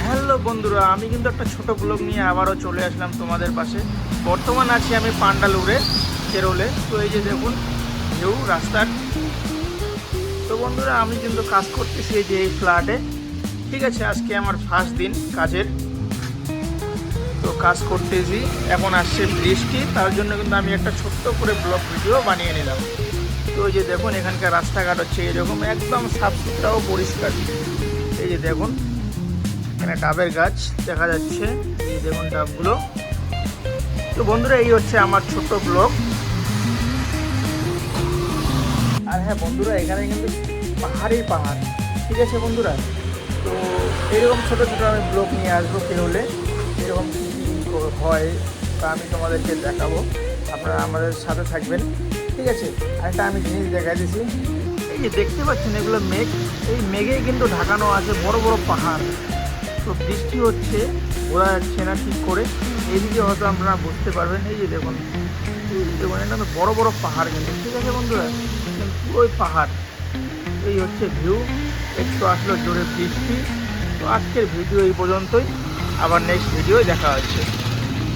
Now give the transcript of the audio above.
Hello বন্ধুরা, আমি কিন্তু একটা ছোট ব্লগ নিয়ে আবারও চলে আসলাম তোমাদের পাশে। বর্তমান আছি আমি পান্ডালুরে কেরলে। তো এই যে দেখুন ভিউ রাস্তার। তো বন্ধুরা, আমি কিন্তু কাজ করতেছি এই যে এই ফ্ল্যাটে। ঠিক আছে, আজকে আমার ফার্স্ট দিন কাজের। তো কাজ করতেছি, এখন আসছে বৃষ্টি, তার জন্য কিন্তু আমি একটা ছোট্ট করে ব্লগ ভিডিও বানিয়ে নিলাম। তো এই যে দেখুন এখানকার রাস্তাঘাট হচ্ছে এরকম একদম সাফ সুতরা ও পরিষ্কার। এই যে দেখুন এখানে ডাবের গাছ দেখা যাচ্ছে, এই দেখুন ডাবগুলো। তো বন্ধুরা, এই হচ্ছে আমার ছোট্ট ব্লগ। আর হ্যাঁ বন্ধুরা, এখানে কিন্তু পাহাড়ই পাহাড়। ঠিক আছে বন্ধুরা, তো এরকম ছোটো ছোটো আমি ব্লগ নিয়ে আসবো কেরলে। এরকম কী কী হয় তা আমি তোমাদেরকে দেখাবো, আপনারা আমাদের সাথে থাকবেন। ঠিক আছে, আরেকটা আমি জিনিস দেখাই দিছি, এই যে দেখতে পাচ্ছেন এগুলো মেঘ, এই মেঘেই কিন্তু ঢাকানো আছে বড় বড় পাহাড়। তো বৃষ্টি হচ্ছে, বোঝা যাচ্ছে না ঠিক করে, এইদিকে হয়তো আপনারা বুঝতে পারবেন। এই যে দেখুন দেখুন এটা তো বড় বড় পাহাড় কিন্তু। ঠিক আছে বন্ধুরা, পুরোই পাহাড়। এই হচ্ছে ভিউ। একটু আসলো জোরে বৃষ্টি। তো আজকের ভিডিও এই পর্যন্তই, আবার নেক্সট ভিডিওয় দেখা হচ্ছে।